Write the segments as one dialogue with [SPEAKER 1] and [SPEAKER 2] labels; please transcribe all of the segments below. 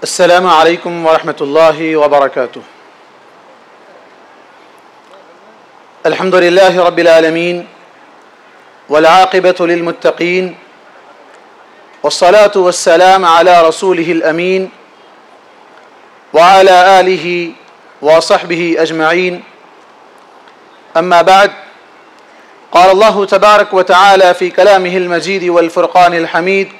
[SPEAKER 1] السلام عليكم ورحمة الله وبركاته. الحمد لله رب العالمين والعاقبة للمتقين والصلاة والسلام على رسوله الأمين وعلى آله وصحبه أجمعين. أما بعد، قال الله تبارك وتعالى في كلامه المجيد والفرقان الحميد: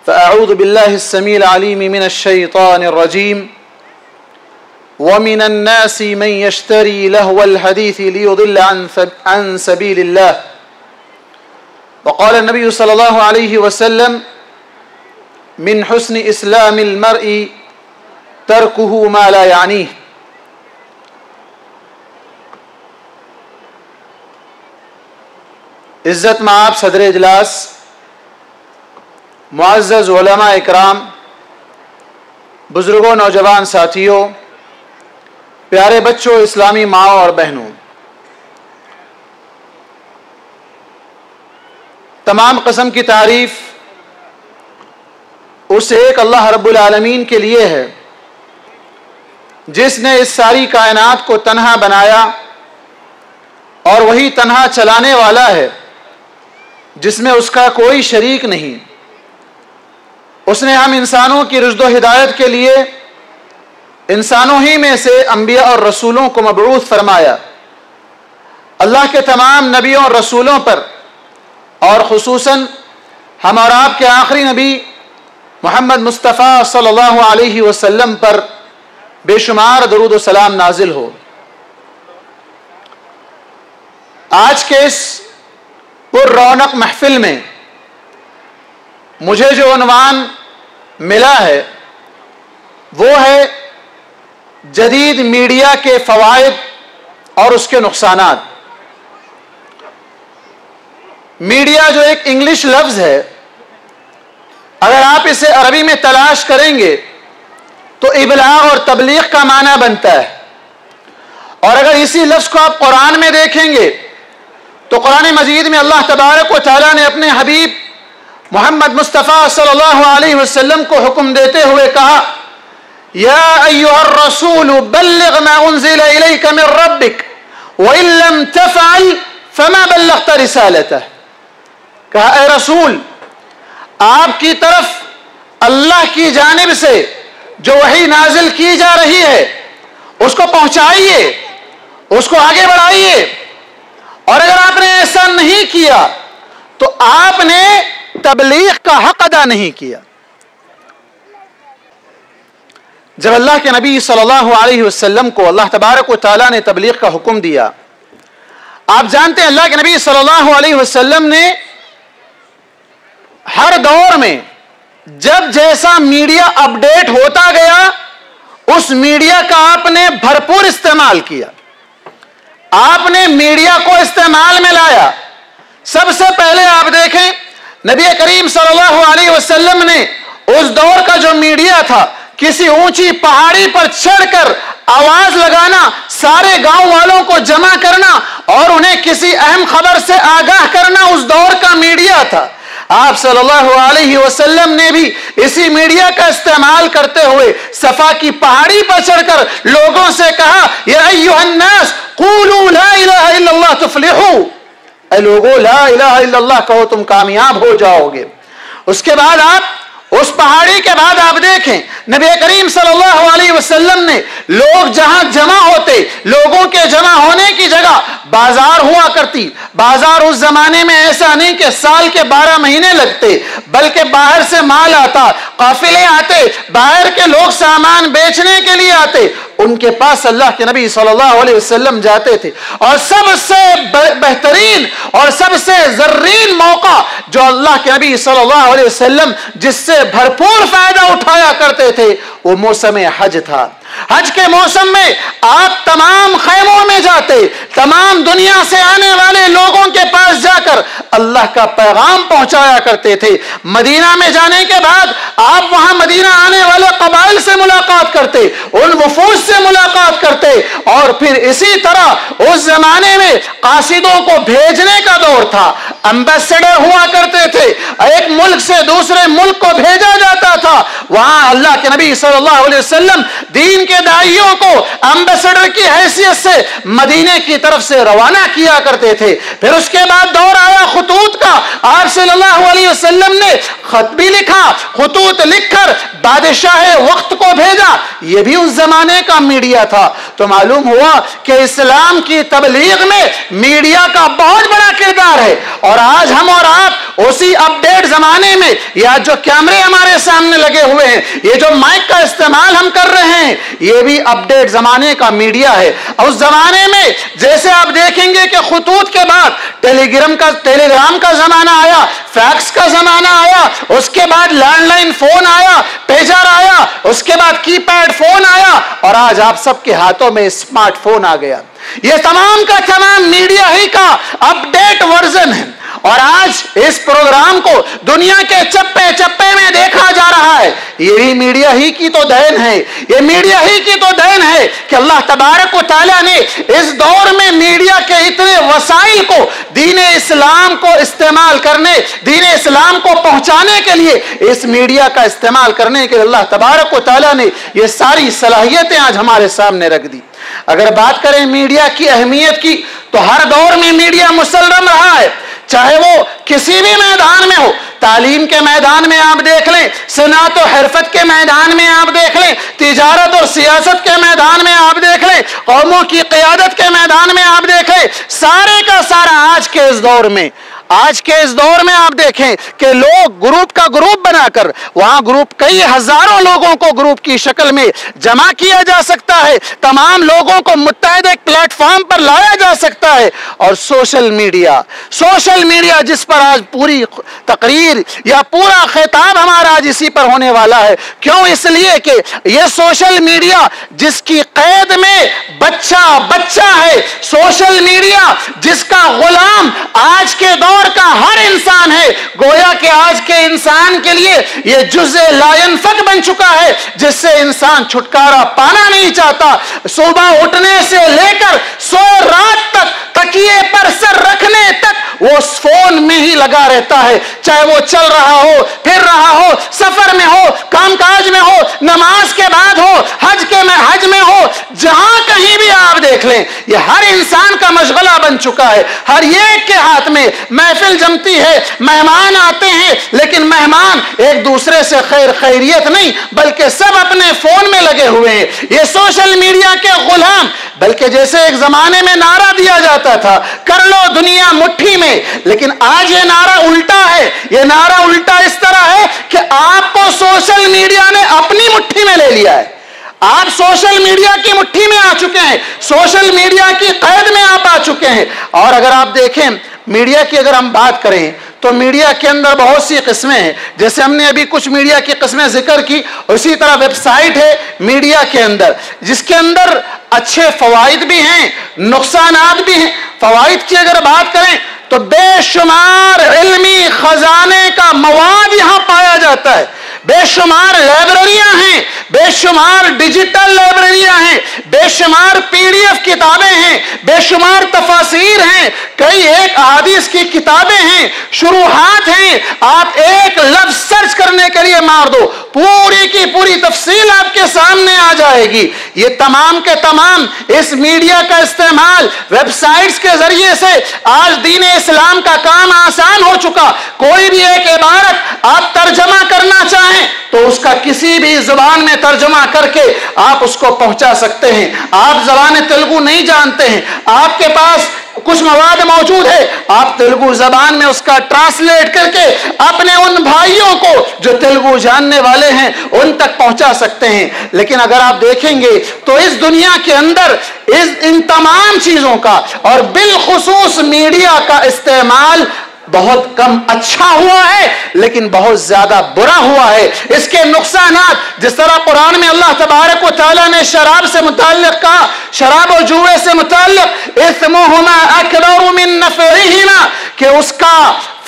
[SPEAKER 1] فأعوذ بالله السميع العليم من الشيطان الرجيم: ومن الناس من يشتري لهو الحديث ليضل عن سبيل الله. وقال النبي صلى الله عليه وسلم: من حسن إسلام المرء تركه ما لا يعنيه. عزت مآب صدر اجلاس، معزز علماء اکرام، بزرگوں، نوجوان ساتھیوں، پیارے بچوں، اسلامی ماؤں اور بہنوں، تمام قسم کی تعریف اس ایک اللہ رب العالمین کے لیے ہے جس نے اس ساری کائنات کو تنہا بنایا اور وہی تنہا چلانے والا ہے جس میں اس کا کوئی شریک نہیں۔ اس نے ہم انسانوں کی رشد و ہدایت کے لیے انسانوں ہی میں سے انبیاء اور رسولوں کو مبعوث فرمایا۔ اللہ کے تمام نبیوں اور رسولوں پر اور خصوصاً ہم اور آپ کے آخری نبی محمد مصطفیٰ صلی اللہ علیہ وسلم پر بے شمار درود و سلام نازل ہو۔ آج کے اس پر رونق محفل میں مجھے جو عنوان ملا ہے وہ ہے جدید میڈیا کے فوائد اور اس کے نقصانات۔ میڈیا جو ایک انگلش لفظ ہے، اگر آپ اسے عربی میں تلاش کریں گے تو ابلاغ اور تبلیغ کا معنی بنتا ہے، اور اگر اسی لفظ کو آپ قرآن میں دیکھیں گے تو قرآن مجید میں اللہ تبارک و تعالیٰ نے اپنے حبیب محمد مصطفیٰ صلی اللہ علیہ وسلم کو حکم دیتے ہوئے کہا: یا ایھا الرسول بلغ ما انزل الیک من ربک وان لم تفعل فما بلغت رسالتہ۔ کہا اے رسول، آپ کی طرف اللہ کی جانب سے جو وحی نازل کی جا رہی ہے اس کو پہنچائیے، اس کو آگے بڑھائیے، اور اگر آپ نے ایسا نہیں کیا تو آپ نے تبلیغ کا حق ادا نہیں کیا۔ جب اللہ کے نبی صلی اللہ علیہ وسلم کو اللہ تبارک و تعالیٰ نے تبلیغ کا حکم دیا، آپ جانتے ہیں اللہ کے نبی صلی اللہ علیہ وسلم نے ہر دور میں جب جیسا میڈیا اپڈیٹ ہوتا گیا اس میڈیا کا آپ نے بھرپور استعمال کیا، آپ نے میڈیا کو استعمال میں لایا۔ سب سے پہلے آپ دیکھیں، نبی کریم صلی اللہ علیہ وسلم نے اس دور کا جو میڈیا تھا، کسی اونچی پہاڑی پر چڑھ کر آواز لگانا، سارے گاؤں والوں کو جمع کرنا اور انہیں کسی اہم خبر سے آگاہ کرنا اس دور کا میڈیا تھا۔ آپ صلی اللہ علیہ وسلم نے بھی اسی میڈیا کا استعمال کرتے ہوئے صفا کی پہاڑی پر چڑھ کر لوگوں سے کہا: یا ایھا الناس قولوا لا الہ الا اللہ تفلحوا، اے لوگو لا الہ الا اللہ کہو تم کامیاب ہو جاؤ گے۔ اس کے بعد آپ اس پہاڑی کے بعد آپ دیکھیں، نبی کریم صلی اللہ علیہ وسلم نے لوگ جہاں جمع ہوتے، لوگوں کے جمع ہونے کی جگہ بازار ہوا کرتی۔ بازار اس زمانے میں ایسا نہیں کہ سال کے 12 مہینے لگتے، بلکہ باہر سے مال آتا، قافلے آتے، باہر کے لوگ سامان بیچنے کے لیے آتے، ان کے پاس اللہ کے نبی صلی اللہ علیہ وسلم جاتے تھے، اور سب سے بہترین اور سب سے زرین موقع جو اللہ کے نبی صلی اللہ علیہ وسلم جس سے بھرپور فائدہ اٹھایا کرتے تھے وہ موسم حج تھا۔ حج کے موسم میں آپ تمام خیموں میں جاتے، تمام دنیا سے آنے والے لوگوں کے پاس جا کر اللہ کا پیغام پہنچایا کرتے تھے۔ مدینہ میں جانے کے بعد آپ وہاں مدینہ آنے والے قبائل سے ملاقات मुलाकात करते, उन वफूद से मुलाकात करते, और फिर इसी तरह उस जमाने में कासिदों को भेजने का दौर था, एम्बेसडर हुआ करते थे, एक मुल्क से दूसरे मुल्क को भेजा जाता था, वहां अल्लाह के नबी सल्लल्लाहु अलैहि वसल्लम दीन के दाइयों को एम्बेसडर की हैसियत से मदीने की तरफ से रवाना किया करते थे। फिर उसके बाद दौर आया खुतूत का, आप सल्लल्लाहु अलैहि वसल्लम ने खत भी लिखा, खुतूत लिखकर बादशाह वक्त को भेजा, यह भी उस जमाने का मीडिया था। तो मालूम हुआ कि इस्लाम की तबलीग में मीडिया का बहुत बड़ा किरदार है। और आज हम और आप उसी अपडेट जमाने में, या जो कैमरे हमारे सामने लगे हुए हैं, ये जो माइक का इस्तेमाल हम कर रहे हैं, ये भी अपडेट जमाने का मीडिया है। उस जमाने में जैसे आप देखेंगे कि खुतूत के बाद टेलीग्राम का जमाना आया, फैक्स का जमाना आया, उसके बाद लैंडलाइन फोन आया, पेजर आया, उसके बाद कीपैड फोन आया, और आज आप सबके हाथों में स्मार्टफोन आ गया। ये तमाम का तमाम मीडिया ही का अपडेट वर्जन है। और आज इस प्रोग्राम को दुनिया के चप्पे चप्पे में देखा जा रहा है, ये भी मीडिया ही की तो देन है, ये मीडिया ही की तो देन है कि अल्लाह तबारक व तआला ने इस दौर में मीडिया के इतने वसाइल को दीन इस्लाम को इस्तेमाल करने, दीन इस्लाम को पहुंचाने के लिए इस मीडिया का इस्तेमाल करने के लिए अल्लाह तबारक व तआला ने ये सारी सलाहियतें आज हमारे सामने रख दी। अगर बात करें मीडिया की अहमियत की, तो हर दौर में मीडिया मुसल्लम रहा है, चाहे वो किसी भी मैदान में हो। तालीम के मैदान में आप देख लें, सनात और हरफत के मैदान में आप देख लें, तिजारत और सियासत के मैदान में आप देख लें, कौमों की क़ियादत के मैदान में आप देख लें, सारे का सारा आज के इस दौर में आप देखें कि लोग ग्रुप का ग्रुप बनाकर, वहां ग्रुप कई हजारों लोगों को ग्रुप की शक्ल में जमा किया जा सकता है, तमाम लोगों को मुत्तहद एक प्लेटफॉर्म पर लाया जा सकता है। और सोशल मीडिया जिस पर आज पूरी तकरीर या पूरा खिताब हमारा आज इसी पर होने वाला है। क्यों? इसलिए कि यह सोशल मीडिया जिसकी कैद में बच्चा है, सोशल मीडिया जिसका गुलाम आज के दौर का हर इंसान है, गोया कि आज के इंसान के लिए यह जुज़े लायनफक बन चुका है, जिससे इंसान छुटकारा पाना नहीं चाहता। सुबह उठने से लेकर सोए रात तक तकिए पर सर रखने तक वो फोन में ही लगा रहता है, चाहे वो चल रहा हो, फिर रहा हो, सफर में हो, कामकाज में हो, नमाज के बाद हो, हज में हो, जहां कहीं भी आप देख लें, ये हर इंसान का मशगला बन चुका है। हर एक के हाथ में महफिल जमती है, मेहमान आते हैं, लेकिन मेहमान एक दूसरे से खैरियत नहीं, बल्कि सब अपने फोन में लगे हुए हैं, ये सोशल मीडिया के गुलाम। बल्कि जैसे एक जमाने में नारा दिया जाता था, कर लो दुनिया मुट्ठी में, लेकिन आज ये नारा उल्टा है। ये नारा उल्टा इस तरह है कि आपको सोशल मीडिया ने अपनी मुट्ठी में ले लिया है, आप सोशल मीडिया की मुट्ठी में आ चुके हैं, सोशल मीडिया की कैद में आप आ चुके हैं। और अगर आप देखें मीडिया की अगर हम बात करें, तो मीडिया के अंदर बहुत सी किस्में हैं, जैसे हमने अभी कुछ मीडिया की किस्में जिक्र की, उसी तरह वेबसाइट है मीडिया के अंदर, जिसके अंदर अच्छे फवाइद भी हैं, नुकसानात भी हैं। फवाइद की अगर बात करें तो बेशुमार इल्मी खजाने का मवाद यहां पाया जाता है, बेशुमार लाइब्रेरियां हैं, बेशुमार डिजिटल लाइब्रेरियां हैं, बेशुमार पीडीएफ किताबें हैं, बेशुमार तफासीर हैं, कई एक अहादीस की किताबें हैं, शुरूहात हैं। आप एक लफ्ज सर्च करने के लिए मार दो, पूरी की पूरी तफसील आपके सामने आ जाएगी। ये तमाम के तमाम इस मीडिया का इस्तेमाल वेबसाइट्स के जरिए से आज दीन इस्लाम का काम आसान हो चुका। कोई भी एक इबारत आप तर्जमा करना चाहें तो उसका किसी भी जुबान में तर्जुमा करके आप उसको पहुंचा सकते हैं। आप ज़बान तेलुगु नहीं जानते हैं, आपके पास कुछ मवाद मौजूद है, आप तेलुगु जबान में उसका ट्रांसलेट करके अपने उन भाइयों को जो तेलुगु जानने वाले हैं उन तक पहुंचा सकते हैं। लेकिन अगर आप देखेंगे तो इस दुनिया के अंदर इन तमाम चीजों का और बिलखुसूस मीडिया का इस्तेमाल बहुत कम अच्छा हुआ है, लेकिन बहुत ज्यादा बुरा हुआ है। इसके नुकसानात, जिस तरह कुरान में अल्लाह तबारक व तआला ने शराब से मुताल्लिक कहा, शराब और जुए से मुताल्लिक, इस्मुहुमा अकबरु मिन नफ़इहिमा, कि उसका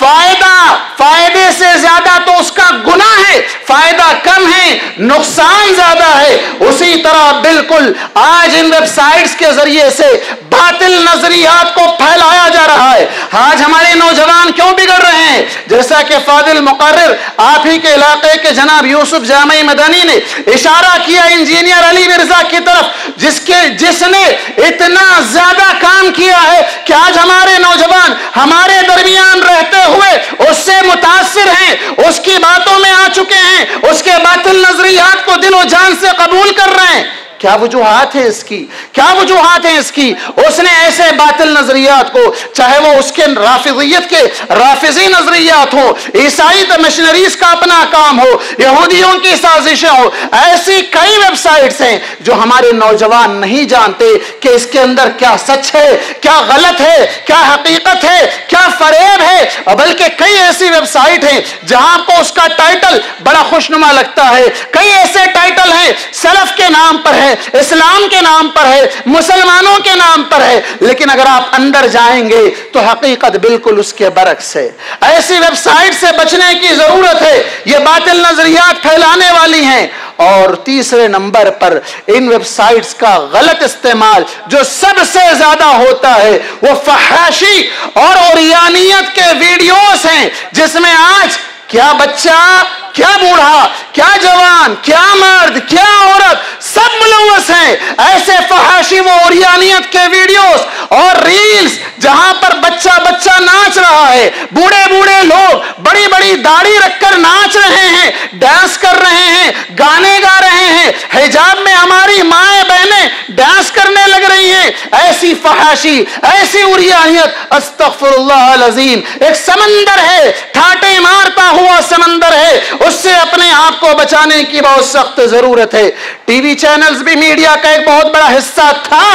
[SPEAKER 1] फायदे से ज्यादा तो उसका गुनाह है, फायदा कम है, नुकसान ज्यादा है। उसी तरह बिल्कुल आज इन वेबसाइट्स के जरिए से बातिल नजरियात को फैलाया जा रहा है। आज हमारे नौजवान क्यों बिगड़ रहे हैं? जैसा कि फादिल मुकर्रिर आप ही के इलाके के जनाब यूसुफ जामी मदनी ने इशारा किया इंजीनियर अली मिर्जा की तरफ, जिसने इतना ज्यादा काम किया है कि आज हमारे नौजवान हमारे दरमियान रहते हुए उससे मुतासिर हैं, उसकी बातों में आ चुके हैं, उसके बातिल नजरियात को दिलो जान से कबूल कर रहे हैं। क्या वजूहात है इसकी? क्या वजूहात है इसकी? उसने ऐसे बातिल नजरियात को, चाहे वो उसके राफिजियत के राफिजी नजरियात हो, ईसाई मिशनरीज का अपना काम हो, यहूदियों की साजिशें हो, ऐसी कई वेबसाइट्स हैं जो हमारे नौजवान नहीं जानते कि इसके अंदर क्या सच है, क्या गलत है, क्या हकीकत है, क्या फरेब है। बल्कि कई ऐसी वेबसाइट हैं जहां को उसका टाइटल बड़ा खुशनुमा लगता है, कई ऐसे टाइटल हैं सलफ के नाम पर है, इस्लाम के नाम पर है, मुसलमानों के नाम पर है, लेकिन अगर आप अंदर जाएंगे तो हकीकत बिल्कुल उसके बरक्स है। ऐसी वेबसाइट से बचने की जरूरत है, ये बातिल नजरियात फैलाने वाली हैं। और तीसरे नंबर पर इन वेबसाइट्स का गलत इस्तेमाल जो सबसे ज्यादा होता है वो फहाशी और ओरियानियत के वीडियोस हैं, जिसमें आज क्या बच्चा, क्या बूढ़ा, क्या जवान, क्या मर्द, क्या औरत, सब मुलव्वस हैं। ऐसे फहाशी व ओरियानियत के वीडियोस और रील्स जहां पर बच्चा बच्चा नाच रहा है, बूढ़े बूढ़े लोग बड़ी बड़ी दाढ़ी रखकर नाच रहे हैं, डांस कर रहे हैं, गाने गा रहे हैं, हिजाब में हमारी माएं बहनें डांस करने लग रही हैं। ऐसी फहाशी, ऐसी ओरियानियत, अस्तगफिरुल्लाह अल अज़ीम, एक समंदर है, ठाटे मारता हुआ समंदर है, उससे अपने आप को बचाने की बहुत सख्त जरूरत है। टीवी चैनल्स भी मीडिया का एक बहुत बड़ा हिस्सा था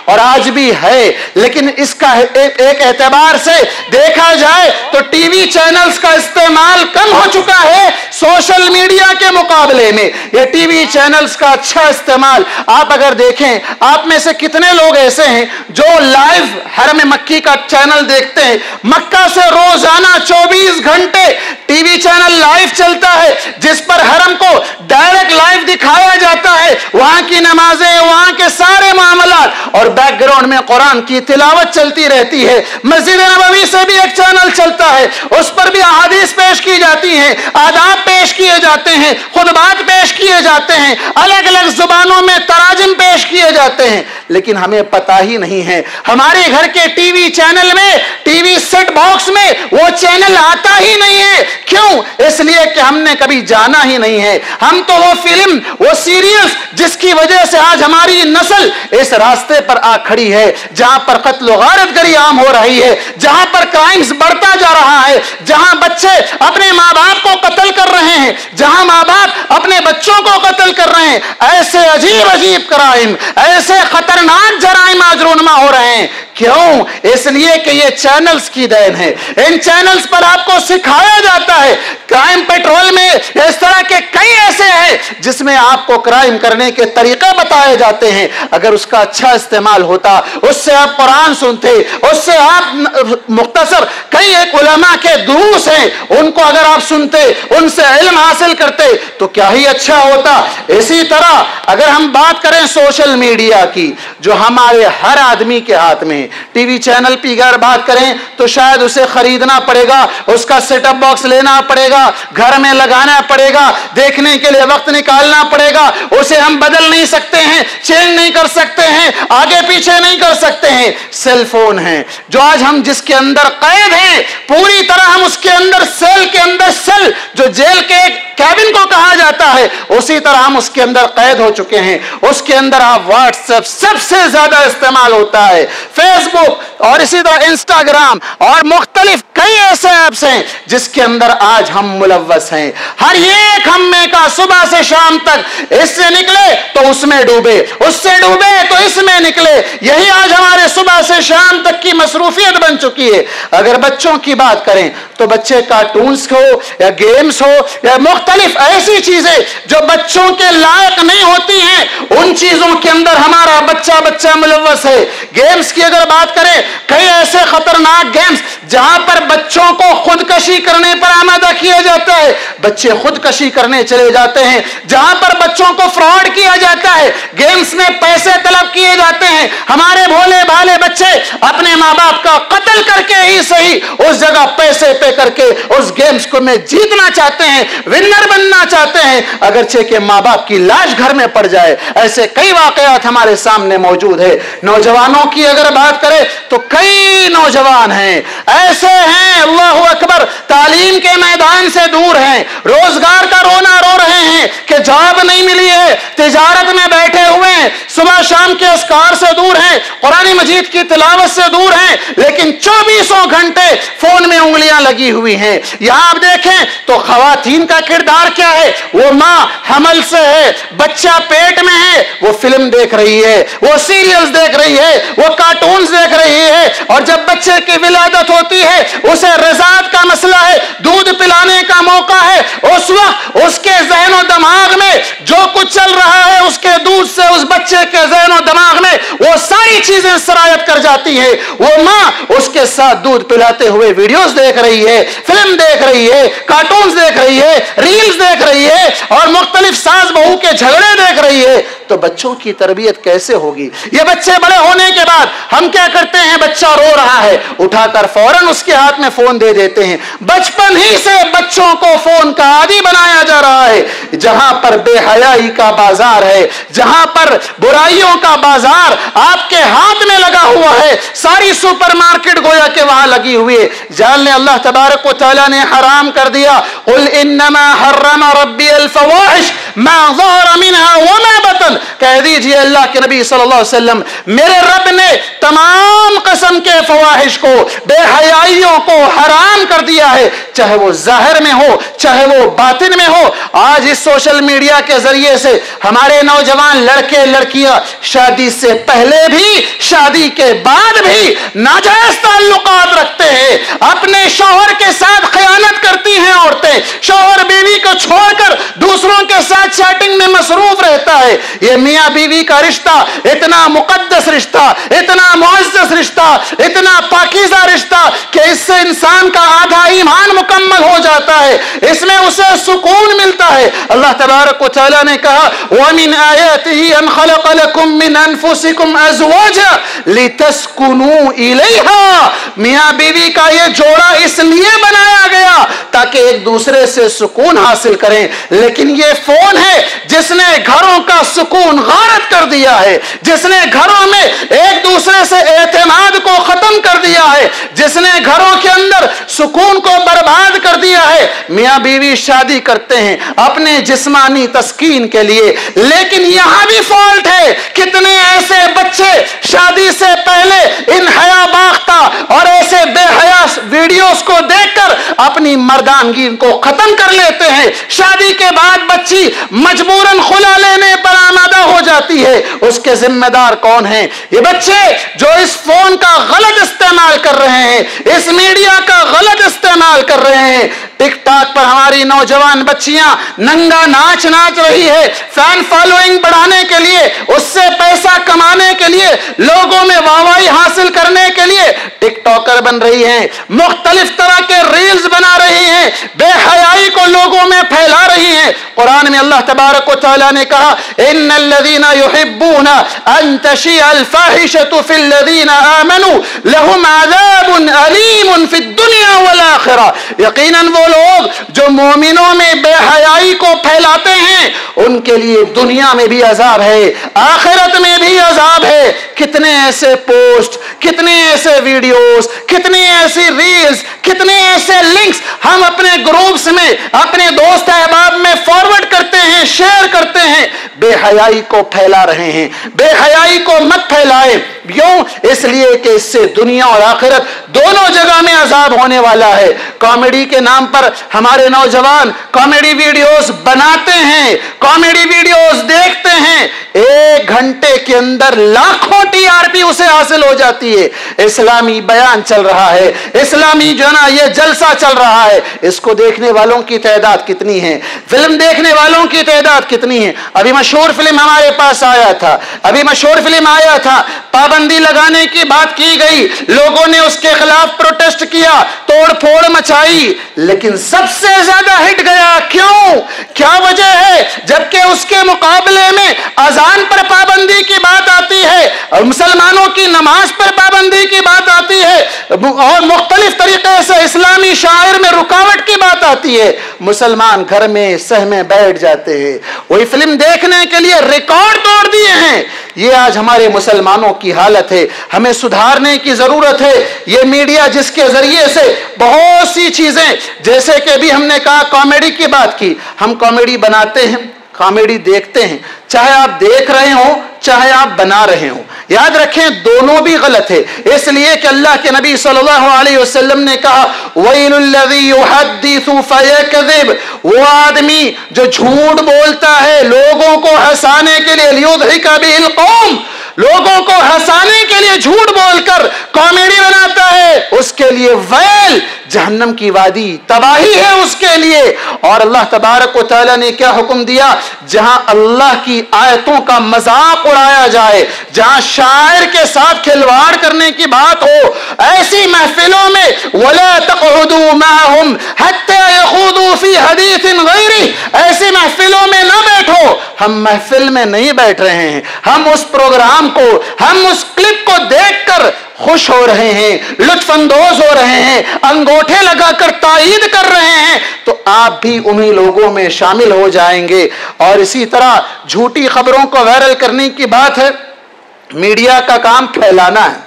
[SPEAKER 1] और आज भी है, लेकिन इसका एक एतबार से देखा जाए तो टीवी चैनल्स का इस्तेमाल कम हो चुका है सोशल मीडिया के मुकाबले में। ये टीवी चैनल्स का अच्छा इस्तेमाल आप अगर देखें, आप में से कितने लोग ऐसे हैं जो लाइव हरम मक्की का चैनल देखते हैं? मक्का से रोजाना 24 घंटे टीवी चैनल लाइव चलता है, जिस पर हरम को डायरेक्ट लाइव दिखाया जाता है, वहां की नमाजें, वहां के सारे मामलात, और बैकग्राउंड में कुरान की तिलावत चलती रहती है। मस्जिद नबवी से भी एक चैनल चलता है, उस पर भी अहादीस पेश की जाती हैं, आदाब पेश किए जाते हैं, खुतबात पेश किए जाते हैं, अलग अलग जुबानों में तराजिम पेश किए जाते हैं। लेकिन हमें पता ही नहीं है, हमारे घर के टीवी चैनल में, टीवी सेट बॉक्स में वो चैनल आता ही नहीं है। क्यों? इसलिए कि हमने कभी जाना ही नहीं है। हम तो वो फिल्म, वो सीरियल्स जिसकी वजह से आज हमारी नस्ल इस रास्ते पर आ खड़ी है, जहां पर कत्ल गारतगरी आम हो रही है, जहां पर क्राइम्स बढ़ता जा रहा है, जहां बच्चे अपने माँ बाप को कत्ल कर रहे हैं, जहां माँ बाप अपने बच्चों को कत्ल कर रहे हैं, ऐसे अजीब अजीब क्राइम, ऐसे खतरनाक जराइम आज रूनमा हो रहे हैं। क्यों? इसलिए कि ये चैनल्स की देन है। इन चैनल्स पर आपको सिखाया जाता है, क्राइम पेट्रोल में इस तरह के कई ऐसे हैं जिसमें आपको क्राइम करने के तरीके बताए जाते हैं। अगर उसका अच्छा इस्तेमाल होता, उससे आप कुरान सुनते, उससे आप मुख्तसर कई एक उलमा के दुरूस हैं, उनको अगर आप सुनते, उनसे इल्म हासिल करते तो क्या ही अच्छा होता। इसी तरह अगर हम बात करें सोशल मीडिया की, जो हमारे हर आदमी के हाथ में, टीवी चैनल की अगर बात करें तो शायद उसे खरीदना पड़ेगा, उसका सेटअप बॉक्स लेना पड़ेगा, घर में लगाना पड़ेगा, देखने के लिए वक्त निकालना पड़ेगा, उसे हम बदल नहीं सकते हैं, चेंज नहीं कर सकते हैं, आगे पीछे नहीं कर सकते हैं। सेल फोन है जो आज हम जिसके अंदर कैद हैं, पूरी तरह हम उसके अंदर, सेल के अंदर, सेल जो जेल के कैबिन को कहा जाता है, उसी तरह हम उसके अंदर कैद हो चुके हैं। उसके अंदर आप व्हाट्सएप सबसे ज्यादा इस्तेमाल होता है, फेसबुक और इसी तरह इंस्टाग्राम और मुख्तलिफ कई ऐसे ऐप्स हैं जिसके अंदर आज हम मुलव्वस हैं। हर एक हम में का सुबह से शाम तक इससे निकले तो उसमें डूबे, उससे डूबे तो इसमें निकले। यही आज हमारे सुबह से शाम तक की मसरूफियत बन चुकी है। अगर बच्चों की बात करें तो बच्चे कार्टून्स हो या गेम्स हो या मुख्तलिफ ऐसी चीजें जो बच्चों के लायक नहीं होती हैं, उन चीजों के अंदर हमारा बच्चा मुलव्वस है। गेम्स की अगर बात करें, कई ऐसे खतरनाक गेम्स जहां पर बच्चों को खुदकशी करने पर आमादा किया जाता है, बच्चे खुदकशी करने चले जाते हैं। जहां पर बच्चों को फ्रॉड किया जाता है, गेम्स में पैसे तलब किए जाते हैं। हमारे भोले भाले बच्चे अपने माँ बाप का कत्ल करके ही सही उस जगह पैसे पे करके उस गेम्स को में जीतना चाहते हैं, विनर बनना चाहते हैं, अगरचे के माँ बाप की लाश घर में पड़ जाए। ऐसे कई वाकयात हमारे सामने मौजूद है। नौजवानों की अगर बात करें तो कई नौजवान हैं ऐसे हैं, अल्लाहु अकबर, तालीम के मैदान से दूर हैं, रोजगार का रोना रो रहे हैं कि जॉब नहीं मिली है, तिजारत में बैठे हुए हैं, सुबह शाम के अस्कार से दूर हैं, कुरान मजीद की तिलावत से दूर हैं, लेकिन 24 घंटे फोन में उंगलियां लगी हुई हैं। यहां आप देखें तो खवातीन का किरदार क्या है, वो मां हमल से है, बच्चा पेट में है, वो फिल्म देख रही है, वो सीरियल्स देख रही है, वो कार्टून्स देख रही है, और जब बच्चे की विलादत होती है, उसे रज़ात का मसला है, दूध पिलाने का मौका है, उस वक्त उसके ज़हन दिमाग में जो कुछ चल रहा है, उसके दूध से उस बच्चे के ज़हन दिमाग में वो सारी चीजें सरायत कर जाती है। वो मां उसके साथ दूध पिलाते हुए वीडियोस देख रही है, फिल्म देख रही है, कार्टून्स देख रही है, रील्स देख रही है, और मुख्तलिफ सास बहू के झगड़े देख रही है। तो बच्चों की तरबियत कैसे होगी? ये बच्चे बड़े होने के बाद हम क्या करते हैं, बच्चा रो रहा है, उठाकर फौरन उसके हाथ में फोन दे देते हैं। बचपन ही से बच्चों को फोन का आदी बनाया जा रहा है। जहां पर बेहयाई का बाजार है, जहां पर बुराइयों का बाजार आपके हाथ में लगा हुआ है, सारी सुपरमार्केट गोया के वहां लगी हुई है। जान ले अल्लाह तबारक व तआला ने हराम कर दिया, कुल इन्नमा हर्रम रब्बी अल फवाहिश मा ज़हरा मिनहा व मा बतन। कह दीजिए अल्लाह के नबी सल्लल्लाहु अलैहि वसल्लम, मेरे रब ने तमाम किस्म के फवाहिश को, बेहयाइयों को हराम कर दिया है, चाहे वो जाहिर में हो चाहे वो बातिन में हो। आज इस सोशल मीडिया के जरिए से हमारे नौजवान लड़के लड़कियां शादी से पहले भी शादी के बाद भी नाजायज ताल्लुकात रखते हैं, अपने शौहर के साथ खयानत करती हैं औरतें, शौहर बीवी को छोड़कर दूसरों के साथ चैटिंग में मसरूफ रहता है। ये मियां बीवी का रिश्ता इतना मुकद्दस रिश्ता, इतना मुअज़्ज़ज़ रिश्ता, इतना पाकीज़ा रिश्ता कि इससे इंसान का आधा ईमान मुकम्मल हो जाता है, इसमें उसे सुकून मिलता है। अल्लाह तबारक व तआला ने कहा, व मिन आयातिही अन खलक़ लकुम मिन अनफुसिकुम अज़वाजा लितस्कुनू इलैहा। मियां बीवी का ये जोड़ा इसलिए बनाया गया ताकि एक दूसरे से सुकून हासिल करें, लेकिन ये फोन है जिसने घरों का सुकून गारत कर दिया है, जिसने घरों में एक दूसरे से एतमाद को खत्म कर दिया है, जिसने घरों के अंदर सुकून को बर्बाद कर दिया है। मियां बीवी शादी करते हैं अपने जिस्मानी तस्कीन के लिए, लेकिन यहां भी फॉल्ट है। कितने ऐसे बच्चे शादी से पहले इन हया बाख्ता और ऐसे बेहया वीडियोस को देखकर अपनी मर्दानगी को खत्म कर लेते हैं। शादी के बाद बच्ची मजबूरन खुला लेने पर आमादा हो जाती है। उसके जिम्मेदार कौन हैं? ये बच्चे जो इस फोन का गलत इस्तेमाल कर रहे हैं, इस मीडिया का गलत इस्तेमाल कर रहे हैं। टिकटॉक पर हमारी नौजवान बच्चियां नंगा नाच नाच रही है, फैन फॉलोइंग बढ़ाने के लिए, उससे पैसा कमाने के लिए, लोगों में वाहवाही हासिल करने के लिए टिकटॉकर बन रही हैं, मुख्तलिफ तरह के रील्स बना रही हैं, बेहयाई को लोगों में फैला रही हैं। कुरान में अल्लाह तबारक व तआला ने कहा, इन्नल्लज़ीना युहिब्बूना अन तशिअल फाहिशतु फिल्लज़ीना आमनू लहुम अज़ाबुन अलीमुन फिद दुनिया वल आखिरा। यकीनन वो लोग जो मोमिनों में बेहयाई को फैलाते हैं, उनके लिए दुनिया में भी अजाब है, आखिरत में भी अजाब है। कितने ऐसे पोस्ट, कितने ऐसे वीडियोस, कितनी ऐसी रील्स, कितने ऐसे लिंक्स हम अपने ग्रुप्स में, अपने दोस्त अहबाब में फॉरवर्ड करते हैं, शेयर करते हैं, बेहयाई को फैला रहे हैं। बेहयाई को मत फैलाए, क्यों? इसलिए कि इससे दुनिया और आखिरत दोनों जगह में अजाब होने वाला है। कॉमेडी के नाम पर हमारे नौजवान कॉमेडी वीडियोस बनाते हैं, कॉमेडी घंटे के अंदर लाखों टीआरपी उसे हासिल हो जाती है। इस्लामी बयान चल रहा है, इस्लामी जो ना ये जलसा चल रहा है, इसको देखने वालों की तादाद कितनी है, फिल्म देखने वालों की तादाद कितनी है। अभी मशहूर फिल्म हमारे पास आया था, पाबंदी लगाने की बात की गई, लोगों ने उसके खिलाफ प्रोटेस्ट किया, तोड़ फोड़ मचाई, लेकिन सबसे ज्यादा हिट गया। क्यों? क्या वजह है? जबकि उसके मुकाबले में अजान पर पाबंदी की बात आती है और मुसलमानों की नमाज पर पाबंदी की बात आती है और मुख्तलिफ तरीके से इस्लामी शायर में रुकावट की बात आती है, मुसलमान घर में सहमे बैठ जाते हैं। वही फिल्म देखने के लिए रिकॉर्ड तोड़ दिए हैं। ये आज हमारे मुसलमानों की हालत है, हमें सुधारने की जरूरत है। ये मीडिया जिसके जरिए से बहुत सी चीजें, जैसे कि अभी हमने कहा कॉमेडी की बात की, हम कॉमेडी बनाते हैं, कॉमेडी देखते हैं, चाहे आप देख रहे हो चाहे आप बना रहे हो, याद रखें दोनों भी गलत है। इसलिए कि अल्लाह के नबी सल्लल्लाहु अलैहि वसल्लम ने कहा वैलुल लज़ी युहद्दिसु फयकज़िब, वो आदमी जो झूठ बोलता है लोगों को हंसाने के लिए, लियुज़हिका बिहिल कौम, लोगों को हंसाने के लिए झूठ बोलकर कॉमेडी बनाता है, उसके लिए वैल, जहन्नम की वादी, तबाही है उसके लिए। और अल्लाह तबारक व तआला ने क्या हुक्म दिया? जहां अल्लाह की आयतों का मजाक उड़ाया जाए, जहां शायर के साथ खिलवाड़ करने की बात हो, ऐसी महफिलों में वला तक़उदू माहुम हत्ता यख़ूदू फी हदीसिन गैरी, ऐसी महफिलों में न बैठो। हम महफिल में नहीं बैठ रहे हैं, हम उस प्रोग्राम को, हम उस क्लिप को देखकर खुश हो रहे हैं, लुत्फ अंदोज हो रहे हैं, अंगूठे लगाकर तायीद कर रहे हैं, तो आप भी उन्हीं लोगों में शामिल हो जाएंगे। और इसी तरह झूठी खबरों को वायरल करने की बात है, मीडिया का काम फैलाना है,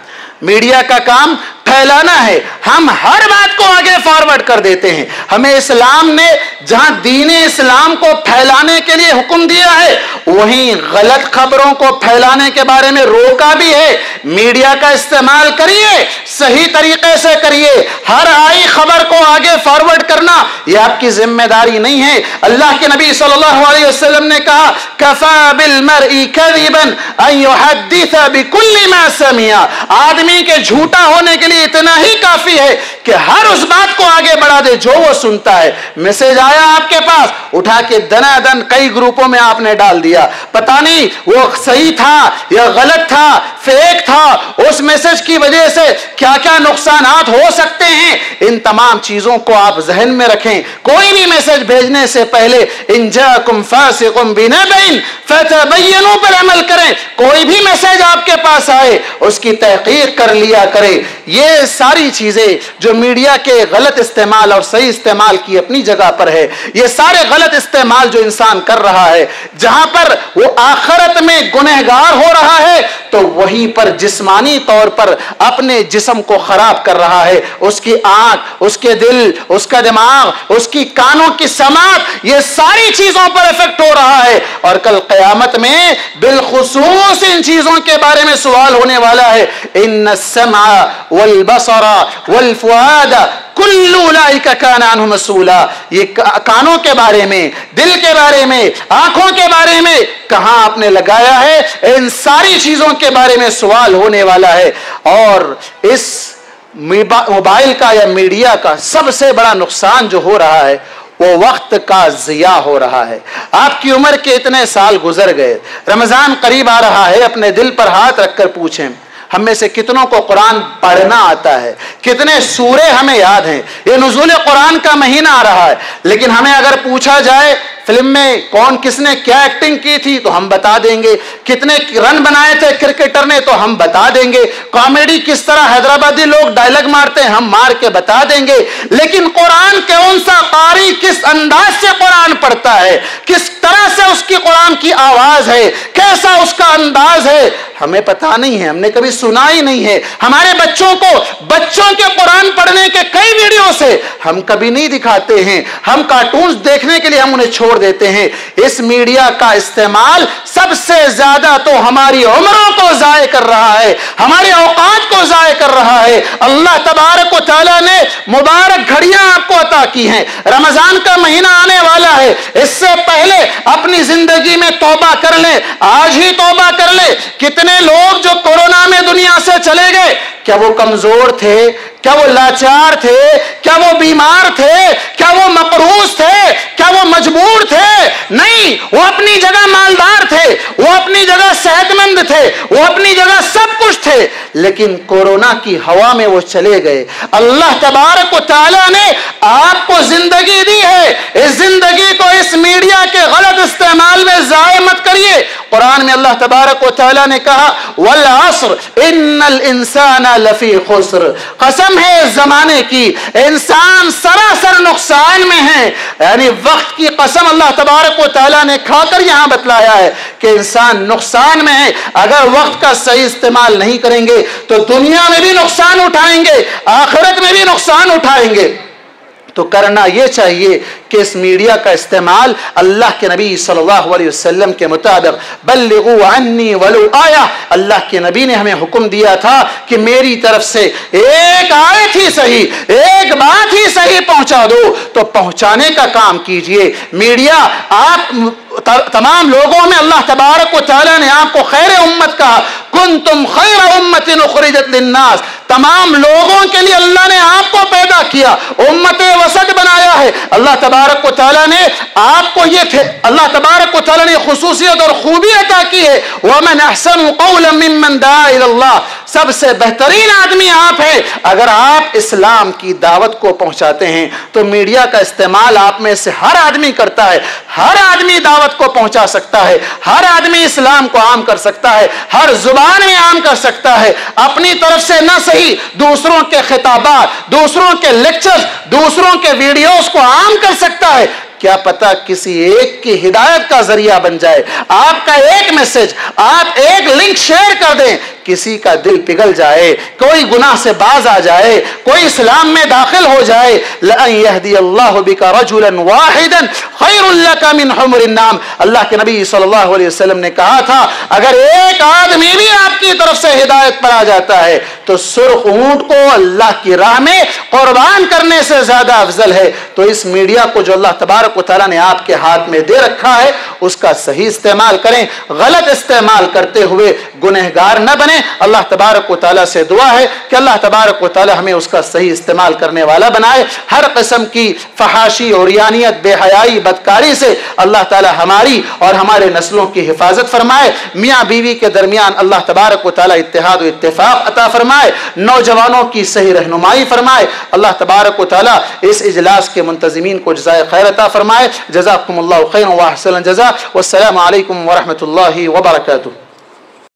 [SPEAKER 1] मीडिया का काम फैलाना है। हम हर बात को आगे फॉरवर्ड कर देते हैं। हमें इस्लाम ने जहां दीने इस्लाम को फैलाने के लिए हुक्म दिया है, वहीं गलत खबरों को फैलाने के बारे में रोका भी है। मीडिया का इस्तेमाल करिए, सही तरीके से करिए, हर आई खबर को आगे फॉरवर्ड करना यह आपकी जिम्मेदारी नहीं है। अल्लाह के नबी सल्लल्लाहु अलैहि वसल्लम ने कहा कफा बिल मरई कज़िबन अन युहद्दिस बिकुल्ली मा समिया, आदमी के झूठा होने के लिए इतना ही काफी है कि हर उस बात को आगे बढ़ा दे जो वो सुनता है। मैसेज आया आपके पास, उठा के दनादन कई ग्रुपों में आपने डाल दिया, पता नहीं वो सही था या गलत था, फेक था, उस मैसेज की वजह से क्या क्या नुकसानात हो सकते हैं। इन तमाम चीजों को आप जहन में रखें। कोई भी मैसेज भेजने से पहले इन जाकुम फासिकुम बिनबइन फतबय्यनु पर अमल करें। कोई भी मैसेज आपके पास आए उसकी तहकीक कर लिया करें। ये सारी चीजें जो मीडिया के गलत इस्तेमाल और सही इस्तेमाल की अपनी जगह पर है, ये सारे गलत इस्तेमाल जो इंसान कर रहा है, जहां पर वो आखिरत में गुनहगार हो रहा है, तो वहीं पर जिस्मानी तौर पर अपने जिस्म को खराब कर रहा है। उसकी आंख, उसके दिल, उसका दिमाग, उसकी कानों की समात, ये सारी चीजों पर इफेक्ट हो रहा है। और कल क़यामत में बिलखुसूस इन चीजों के बारे में सवाल होने वाला है। इन्न समा वल बसरा वल फुआद कुल्लु उलाइका काना अन्हु मसूला, ये कानों के बारे में, दिल के बारे में, आंखों के बारे में कहां आपने लगाया है, इन सारी चीजों के बारे में सवाल होने वाला है। और इस मोबाइल का या मीडिया का सबसे बड़ा नुकसान जो हो रहा है वो वक्त का जिया हो रहा है। आपकी उम्र के इतने साल गुजर गए, रमजान करीब आ रहा है, अपने दिल पर हाथ रखकर पूछें हम में से कितनों को कुरान पढ़ना आता है, कितने सूरे हमें याद हैं। ये नुज़ूल कुरान का महीना आ रहा है, लेकिन हमें अगर पूछा जाए फिल्म में कौन किसने क्या एक्टिंग की थी तो हम बता देंगे, कितने रन बनाए थे क्रिकेटर ने तो हम बता देंगे, कॉमेडी किस तरह हैदराबादी लोग डायलॉग मारते हैं हम मार के बता देंगे। लेकिन कुरान कौन सा कारी किस अंदाज से कुरान पढ़ता है, किस तरह से उसकी कुरान की आवाज है, कैसा उसका अंदाज है, हमें पता नहीं है, हमने कभी सुना ही नहीं है। हमारे बच्चों को बच्चों के कुरान पढ़ने के कई वीडियो से हम कभी नहीं दिखाते हैं। हम कार्टून्स देखने के लिए हम उन्हें छोड़ چھوڑ دیتے ہیں. اس میڈیا کا استعمال سب سے زیادہ تو ہماری عمروں کو ضائع کر رہا ہے, ہمارے اوقات کو ضائع کر رہا ہے. اللہ تبارک و تعالیٰ نے مبارک گھڑیاں آپ کو عطا کی ہیں. رمضان کا مہینہ آنے والا ہے, اس سے پہلے اپنی زندگی میں توبہ کر لیں, آج ہی توبہ کر لیں. کتنے لوگ جو کورونا میں دنیا سے چلے گئے, کیا وہ کمزور تھے, کیا وہ لاچار تھے, کیا وہ بیمار تھے, کیا وہ مقروض تھے, کیا وہ مجبور تھے؟ نہیں, وہ اپنی جگہ مالدار تھے, وہ اپنی جگہ صحت مند تھے, وہ اپنی جگہ سب کچھ تھے, لیکن کورونا کی ہوا میں وہ چلے گئے. اللہ تبارک و تعالیٰ نے آپ کو زندگی دی ہے, اس زندگی کو اس میڈیا کے غلط استعمال میں ضائع مت کریے. قرآن میں اللہ تبارک و تعالیٰ نے کہا والعصر ان الانسان لفی خسر, قسم ہے اس زمانے کی, انسان سراسر نقصان میں ہے. یعنی وقت کی قسم اللہ تبارک و تعالیٰ نے کھا کر یہاں بتلایا ہے کہ انسان نقصان میں ہے. اگر وقت کا صحیح استعمال نہیں کریں گے تو دنیا میں بھی نقصان اٹھائیں گے, آخرت میں بھی نقصان اٹھائیں گے. تو کرنا یہ چاہیے کہ اس میڈیا کا استعمال اللہ کے نبی صلی اللہ علیہ وسلم کے مطابق, بلغوا عنی ولو آیا, اللہ کے نبی نے ہمیں حکم دیا تھا کہ میری طرف سے ایک آیت ہی صحیح, ایک بات ہی صحیح پہنچا دو, تو پہنچانے کا کام کیجئے. میڈیا آپ تمام لوگوں میں اللہ تبارک و تعالیٰ نے آپ کو خیر امت کہا, کنتم خیر امت اخرجت للناس, تمام لوگوں کے لیے اللہ نے آپ کو پیدا کیا, امت وسط بنایا ہے. اللہ تبارک و تعالیٰ نے آپ کو یہ اللہ تبارک و تعالیٰ نے خصوصیت اور خوبی عطا کی ہے, ومن احسن قولا ممن دعا الی اللہ, سب سے بہترین آدمی آپ ہیں. اگر آپ اسلام کی دعوت کو پہنچاتے ہیں تو میڈیا کا استعمال آپ میں سے ہر آدمی کرتا ہے, ہر آدمی دعوت کو پہنچا سکتا ہے, ہر آدمی اسلام کو عام کر سکتا ہے, ہر زبان میں عام کر سکتا ہے. اپنی طرف سے نہ صحیح دوسروں کے خطابات, دوسروں کے لیکچرز, دوسروں کے ویڈیوز کو عام کر سکتا ہے. کیا پتا کسی ایک کی ہدایت کا ذریعہ بن جائے. آپ کا ایک میسج, آپ ایک لنک شیئر کر دیں, کسی کا دل پگھل جائے, کوئی گناہ سے باز آ جائے, کوئی اسلام میں داخل ہو جائے. لَأَن يَهْدِيَ اللَّهُ بِكَ رَجُلًا وَاحِدًا خَيْرٌ لَكَ مِنْ حُمْرِ النَّعَمِ. اللہ کے نبی صلی اللہ علیہ وسلم نے کہا تھا اگر ایک آدمی بھی آپ کی طرف سے ہدایت پر آ جاتا ہے تو سرخ اونٹ کو اللہ کی راہ میں قربان کرنے سے زیادہ افضل ہے. تو اس میڈیا کو جو اللہ تبارک و تعالیٰ نے آپ کے ہاتھ میں دے رکھا ہے اس کا صحیح استعمال کریں, غلط استعمال کرتے ہوئے گنہگار نہ بنیں. اللہ تبارک و تعالیٰ سے دعا ہے کہ اللہ تبارک و تعالیٰ ہمیں اس کا صحیح استعمال کرنے والا بنائے. ہر قسم کی فحاشی, عریانیت, بے حیائی, بدکاری سے اللہ تعالیٰ ہماری اور ہمارے نسلوں کی حفاظت فرمائے. میاں بیوی کے درمیان اللہ تبارک و تعالیٰ اتحاد و اتفاق عطا فرمائے, نوجوانوں کی صحیح رہنمائی فرمائے. اللہ تبارک و تعالیٰ اس اجلاس کے منتظمین کو جزائے خیر عطا فرمائے. جزاکم اللہ خیر و احسن الجزاء, والسلام علیکم ورحمۃ اللہ وبرکاتہ.